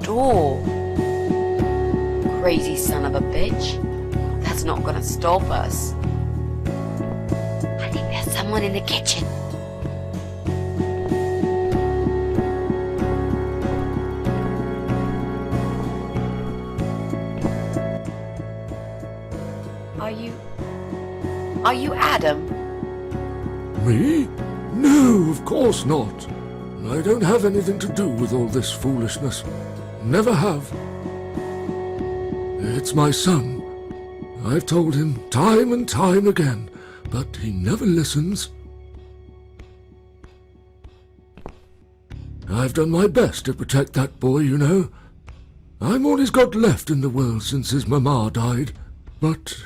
door. Crazy son of a bitch. That's not gonna stop us. I think there's someone in the kitchen. Are you Adam? Me? No, of course not. I don't have anything to do with all this foolishness. Never have. It's my son. I've told him time and time again, but he never listens. I've done my best to protect that boy, you know. I'm all he's got left in the world since his mama died, but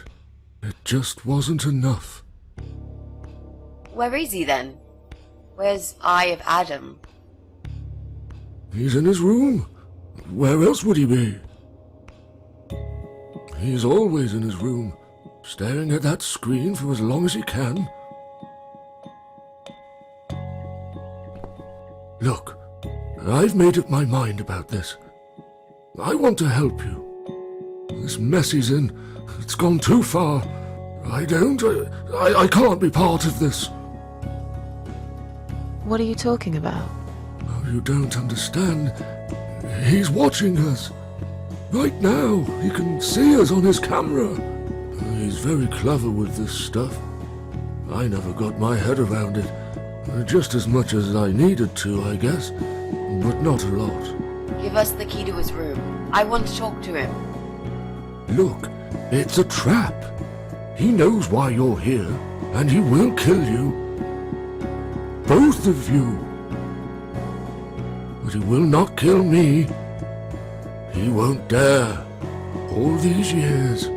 it just wasn't enough. Where is he then? Where's Eye of Adam? He's in his room. Where else would he be? He's always in his room, staring at that screen for as long as he can. Look, I've made up my mind about this. I want to help you. This mess he's in, it's gone too far. I can't be part of this. What are you talking about? Oh, you don't understand. He's watching us. Right now, he can see us on his camera. He's very clever with this stuff. I never got my head around it. Just as much as I needed to, I guess. But not a lot. Give us the key to his room. I want to talk to him. Look, it's a trap. He knows why you're here, and he will kill you. Both of you. But he will not kill me. He won't dare. All these years,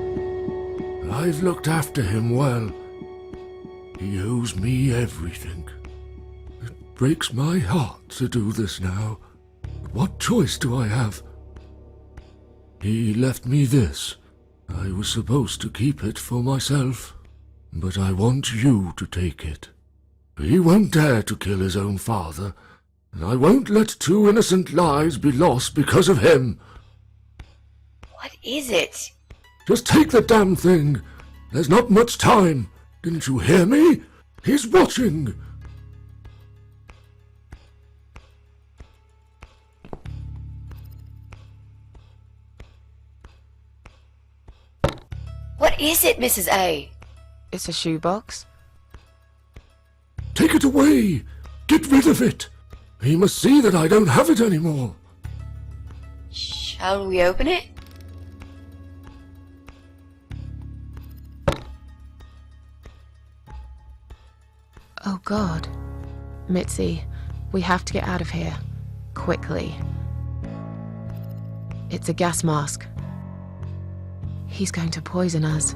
I've looked after him well. He owes me everything. It breaks my heart to do this now. But what choice do I have? He left me this. I was supposed to keep it for myself, but I want you to take it. He won't dare to kill his own father, and I won't let 2 innocent lives be lost because of him. What is it? Just take the damn thing. There's not much time. Didn't you hear me? He's watching. What is it, Mrs. A? It's a shoebox. Take it away. Get rid of it. He must see that I don't have it anymore. Shall we open it? Oh God. Mitzi, we have to get out of here. Quickly. It's a gas mask. He's going to poison us.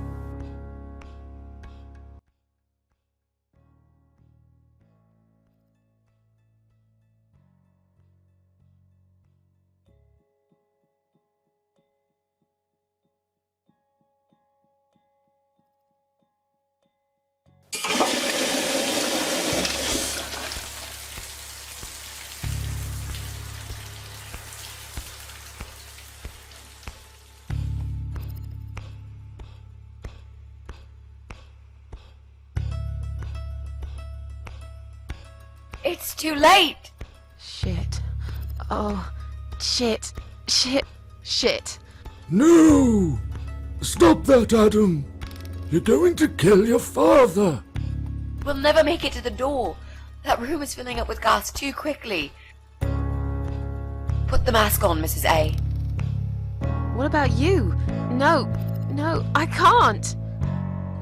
It's too late! Shit. Oh, shit. Shit. No! Stop that, Adam. You're going to kill your father. We'll never make it to the door. That room is filling up with gas too quickly. Put the mask on, Mrs. A. What about you? No, I can't.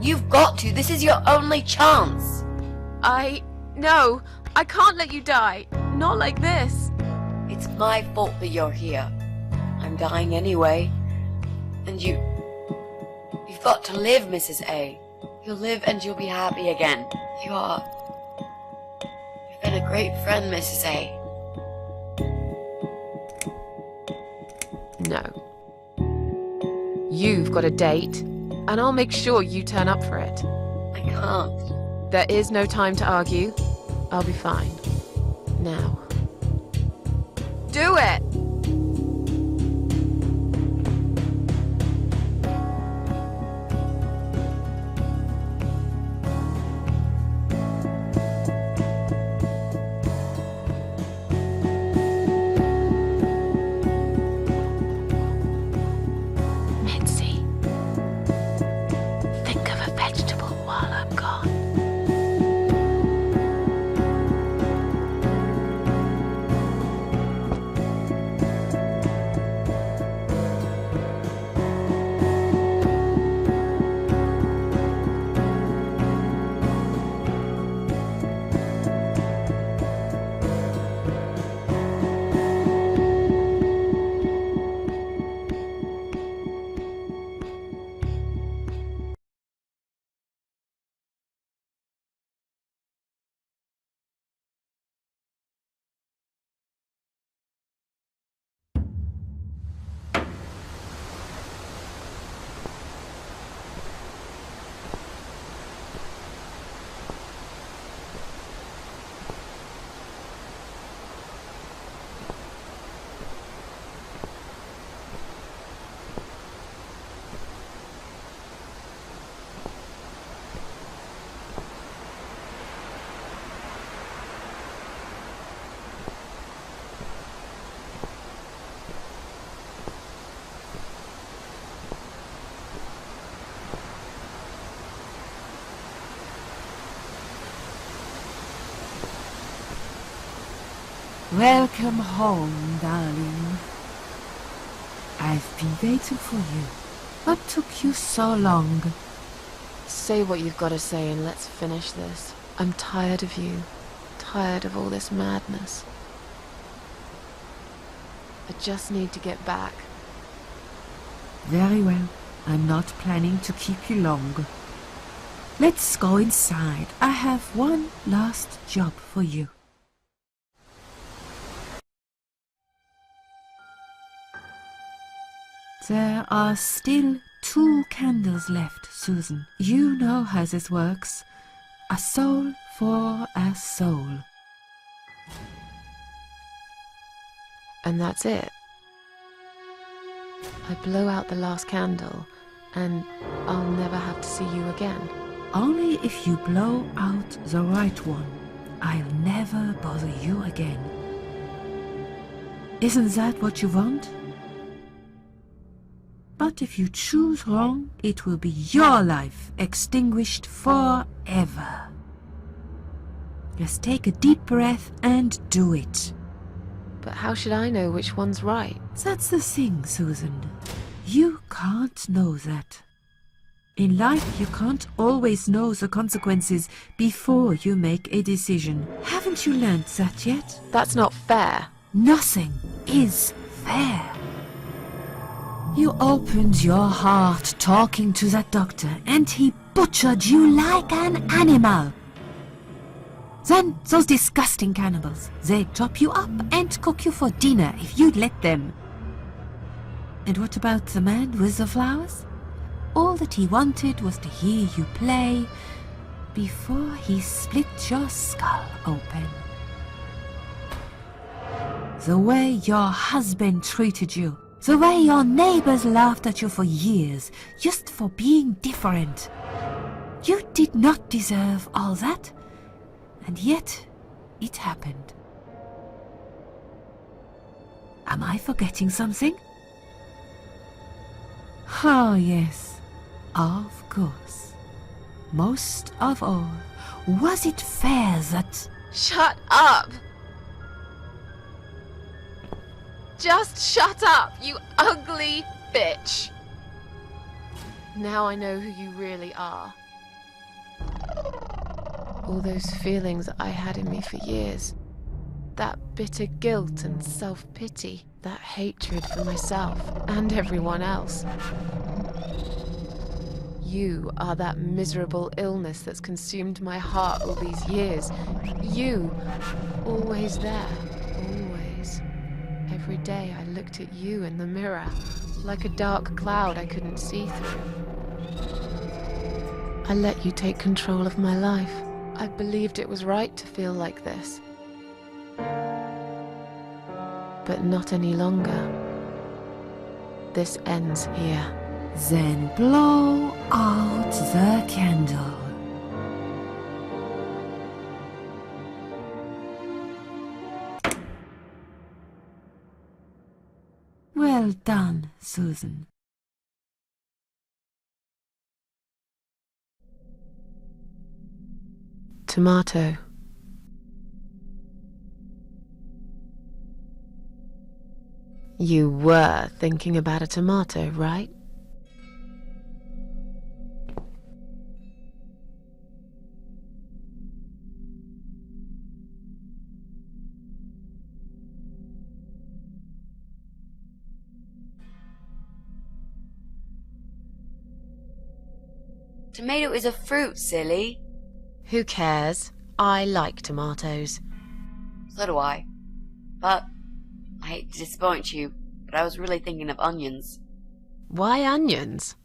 You've got to. This is your only chance. No, I can't let you die. Not like this. It's my fault that you're here. I'm dying anyway. And you've got to live, Mrs. A. You'll live and you'll be happy again. You've been a great friend, Mrs. A. No. You've got a date, and I'll make sure you turn up for it. I can't. There is no time to argue. I'll be fine. Now. Do it! Welcome home, darling. I've been waiting for you. What took you so long? Say what you've got to say and let's finish this. I'm tired of you. Tired of all this madness. I just need to get back. Very well. I'm not planning to keep you long. Let's go inside. I have one last job for you. There are still 2 candles left, Susan. You know how this works. A soul for a soul. And that's it. I blow out the last candle, and I'll never have to see you again. Only if you blow out the right one. I'll never bother you again. Isn't that what you want? But if you choose wrong, it will be your life extinguished forever. Just take a deep breath and do it. But how should I know which one's right? That's the thing, Susan. You can't know that. In life, you can't always know the consequences before you make a decision. Haven't you learned that yet? That's not fair. Nothing is fair. You opened your heart talking to that doctor, and he butchered you like an animal. Then those disgusting cannibals, they'd chop you up and cook you for dinner if you'd let them. And what about the man with the flowers? All that he wanted was to hear you play before he split your skull open. The way your husband treated you, the way your neighbors laughed at you for years, just for being different. You did not deserve all that, and yet it happened. Am I forgetting something? Oh, yes, of course. Most of all, was it fair that... Shut up! Just shut up, you ugly bitch! Now I know who you really are. All those feelings I had in me for years. That bitter guilt and self-pity. That hatred for myself and everyone else. You are that miserable illness that's consumed my heart all these years. You, always there, always. Every day I looked at you in the mirror, like a dark cloud I couldn't see through. I let you take control of my life. I believed it was right to feel like this. But not any longer. This ends here. Then blow out the candle. Well done, Susan. Tomato. You were thinking about a tomato, right? Tomato is a fruit, silly. Who cares? I like tomatoes. So do I. But I hate to disappoint you, but I was really thinking of onions. Why onions?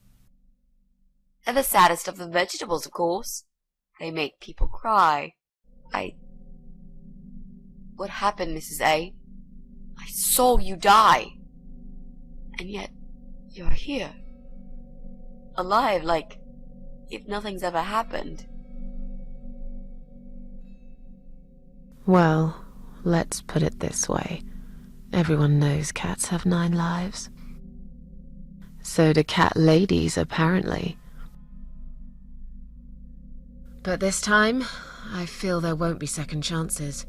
They're the saddest of the vegetables, of course. They make people cry. What happened, Mrs. A? I saw you die. And yet, you're here. Alive, like if nothing's ever happened. Well, let's put it this way. Everyone knows cats have 9 lives. So do cat ladies, apparently. But this time, I feel there won't be second chances.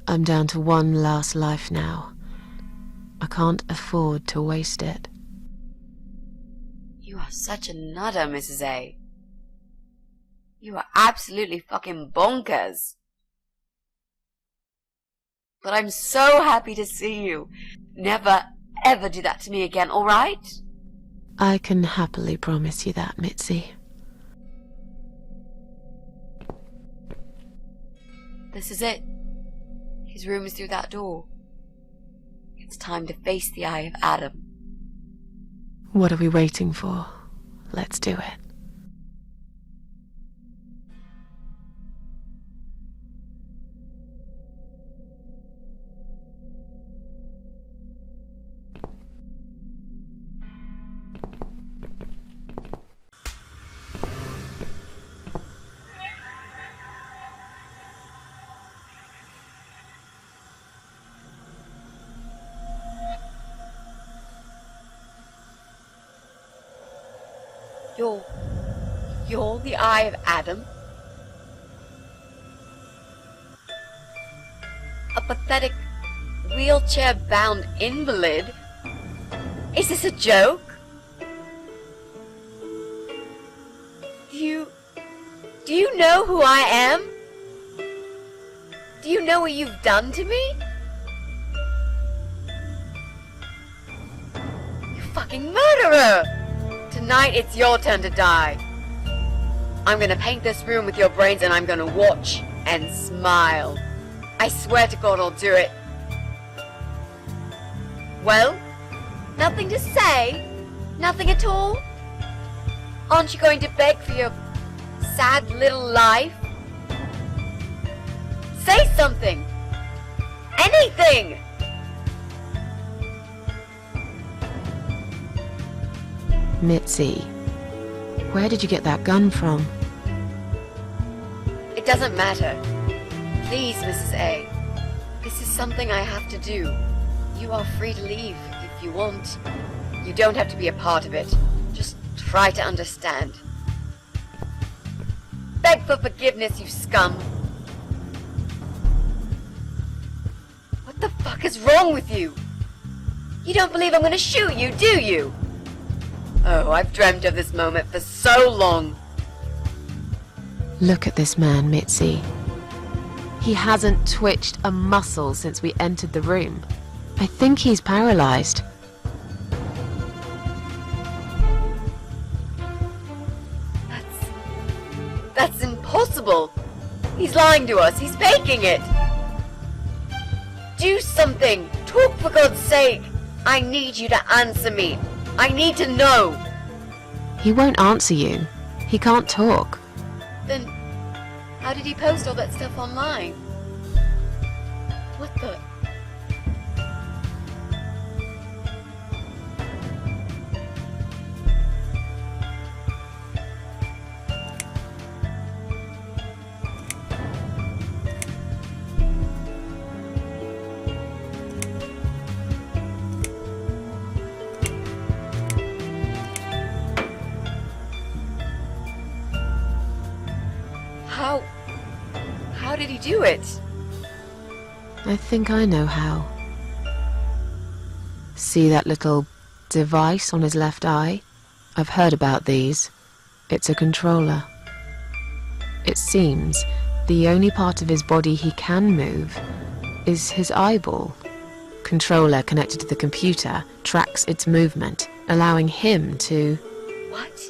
I'm down to one last life now. I can't afford to waste it. You are such a nutter, Mrs. A. You are absolutely fucking bonkers. But I'm so happy to see you. Never, ever do that to me again, alright? I can happily promise you that, Mitzi. This is it. His room is through that door. It's time to face the Eye of Adam. What are we waiting for? Let's do it. You're the Eye of Adam? A pathetic, wheelchair-bound invalid? Is this a joke? Do you know who I am? Do you know what you've done to me? You fucking murderer! Tonight it's your turn to die. I'm gonna paint this room with your brains and I'm gonna watch and smile. I swear to God I'll do it. Well, nothing to say? Nothing at all? Aren't you going to beg for your sad little life? Say something! Anything! Mitzi, where did you get that gun from? It doesn't matter. Please, Mrs. A. This is something I have to do. You are free to leave if you want. You don't have to be a part of it. Just try to understand. Beg for forgiveness, you scum. What the fuck is wrong with you? You don't believe I'm gonna shoot you, do you? Oh, I've dreamt of this moment for so long. Look at this man, Mitzi. He hasn't twitched a muscle since we entered the room. I think he's paralyzed. That's impossible. He's lying to us. He's faking it. Do something. Talk, for God's sake. I need you to answer me. I need to know. He won't answer you. He can't talk. Then, how did he post all that stuff online? What the... How did he do it? I think I know how. See that little device on his left eye? I've heard about these. It's a controller. It seems the only part of his body he can move is his eyeball. Controller connected to the computer tracks its movement, allowing him to... What?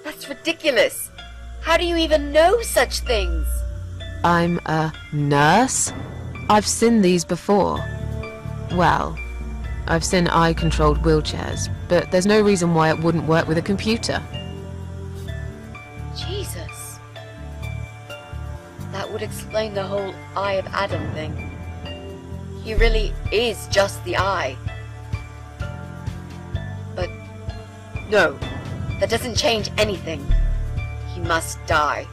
That's ridiculous. How do you even know such things? I'm a nurse? I've seen these before. Well, I've seen eye-controlled wheelchairs, but there's no reason why it wouldn't work with a computer. Jesus. That would explain the whole Eye of Adam thing. He really is just the eye. But no, that doesn't change anything. He must die.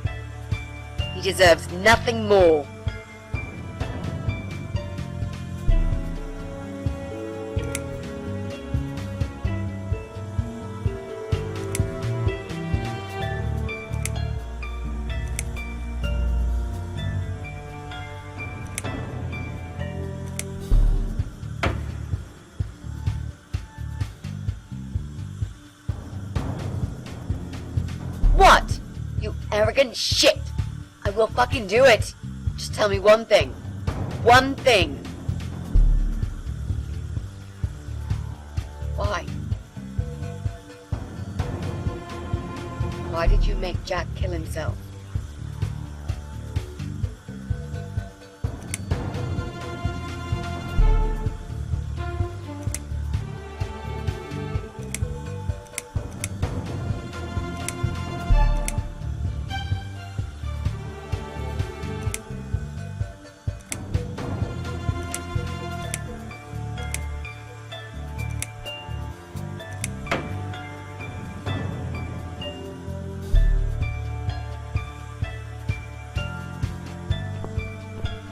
He deserves nothing more. What? You arrogant shit! I will fucking do it! Just tell me one thing. One thing. Why? Why did you make Jack kill himself?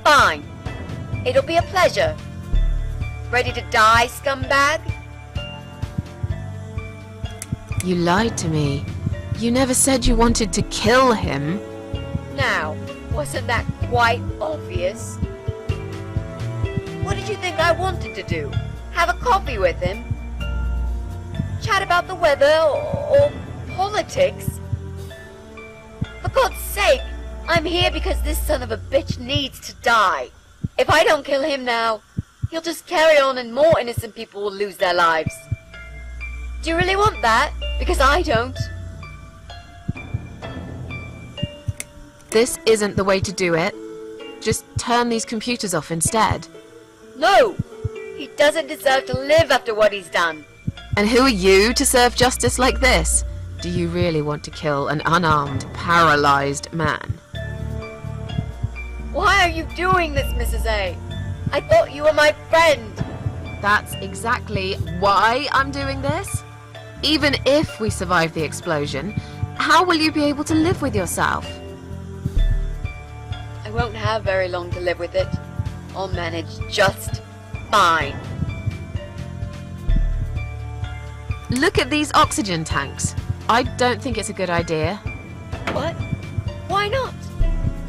Fine. It'll be a pleasure. Ready to die, scumbag? You lied to me. You never said you wanted to kill him. Now, wasn't that quite obvious? What did you think I wanted to do? Have a coffee with him? Chat about the weather or politics? For God's sake, I'm here because this son of a bitch needs to die. If I don't kill him now, he'll just carry on and more innocent people will lose their lives. Do you really want that? Because I don't. This isn't the way to do it. Just turn these computers off instead. No! He doesn't deserve to live after what he's done. And who are you to serve justice like this? Do you really want to kill an unarmed, paralyzed man? Why are you doing this, Mrs. A? I thought you were my friend. That's exactly why I'm doing this. Even if we survive the explosion, how will you be able to live with yourself? I won't have very long to live with it. I'll manage just fine. Look at these oxygen tanks. I don't think it's a good idea. What? Why not?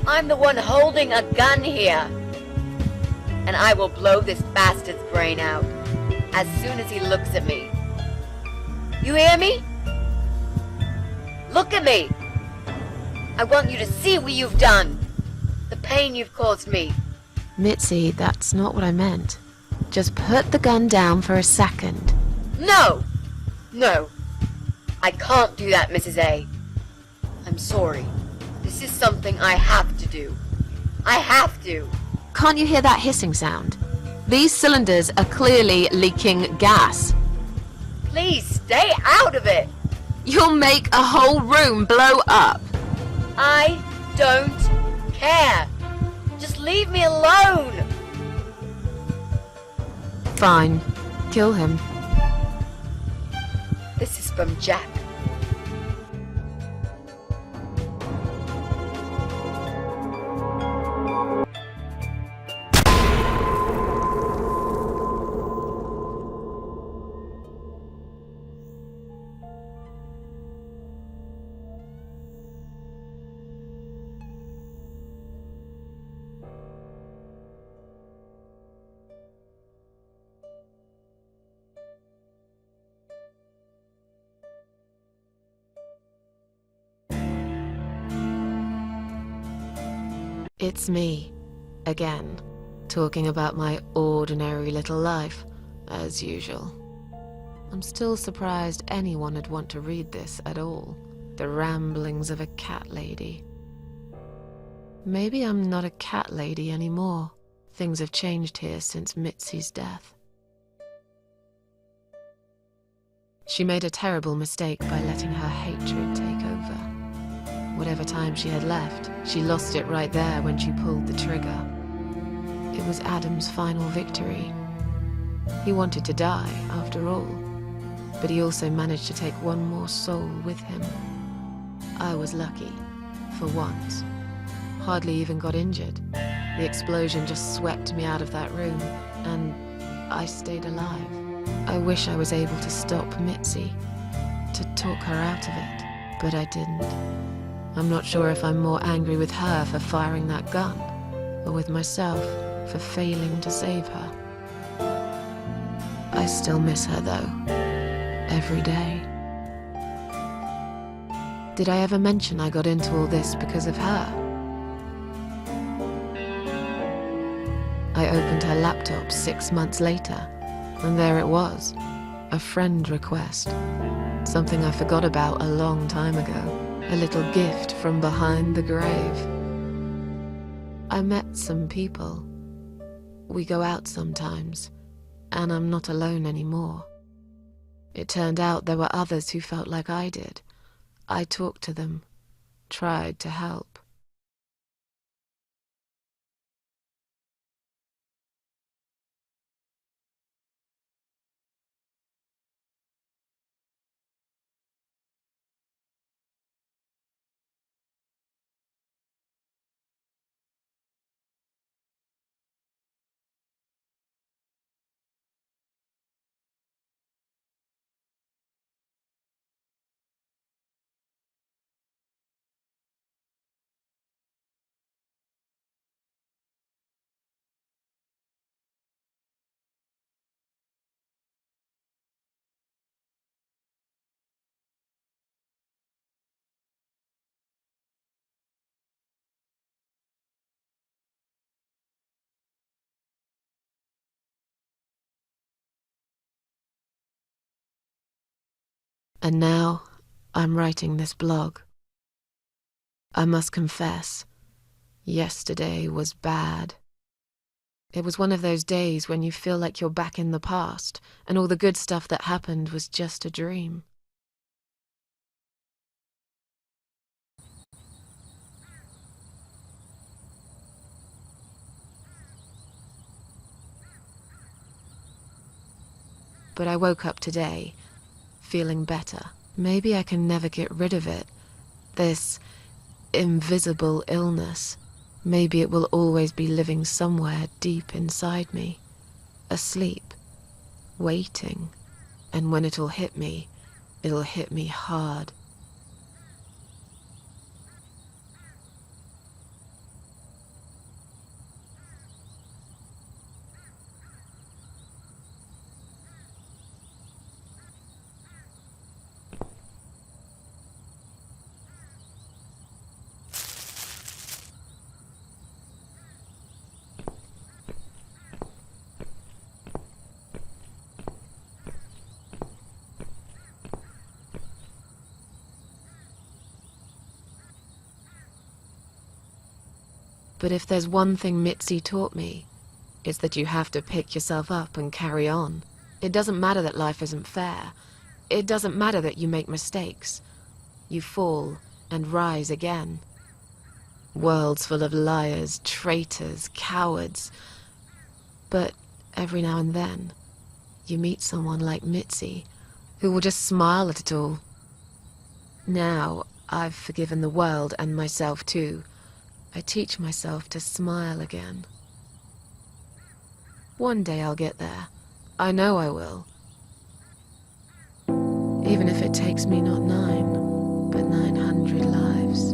I'm the one holding a gun here. And I will blow this bastard's brain out as soon as he looks at me. You hear me? Look at me. I want you to see what you've done. The pain you've caused me. Mitzi, that's not what I meant. Just put the gun down for a second. No! No. I can't do that, Mrs. A. I'm sorry. This is something I have to do. I have to. Can't you hear that hissing sound? These cylinders are clearly leaking gas. Please stay out of it. You'll make a whole room blow up. I don't care. Just leave me alone. Fine. Kill him. This is from Jack. It's me, again, talking about my ordinary little life, as usual. I'm still surprised anyone would want to read this at all. The ramblings of a cat lady. Maybe I'm not a cat lady anymore. Things have changed here since Mitzi's death. She made a terrible mistake by letting her hatred take over. Whatever time she had left, she lost it right there when she pulled the trigger. It was Adam's final victory. He wanted to die, after all, but he also managed to take one more soul with him. I was lucky, for once. Hardly even got injured. The explosion just swept me out of that room, and I stayed alive. I wish I was able to stop Mitzi, to talk her out of it, but I didn't. I'm not sure if I'm more angry with her for firing that gun, or with myself for failing to save her. I still miss her, though, every day. Did I ever mention I got into all this because of her? I opened her laptop 6 months later, and there it was, a friend request. Something I forgot about a long time ago, a little gift from behind the grave. I met some people. We go out sometimes, and I'm not alone anymore. It turned out there were others who felt like I did. I talked to them, tried to help. And now, I'm writing this blog. I must confess, yesterday was bad. It was one of those days when you feel like you're back in the past, and all the good stuff that happened was just a dream. But I woke up today, feeling better. Maybe I can never get rid of it, this invisible illness. Maybe it will always be living somewhere deep inside me, asleep, waiting, and when it'll hit me hard. But if there's one thing Mitzi taught me, it's that you have to pick yourself up and carry on. It doesn't matter that life isn't fair. It doesn't matter that you make mistakes. You fall and rise again. Worlds full of liars, traitors, cowards. But every now and then, you meet someone like Mitzi, who will just smile at it all. Now, I've forgiven the world and myself too. I teach myself to smile again. One day I'll get there. I know I will. Even if it takes me not 9, but 900 lives.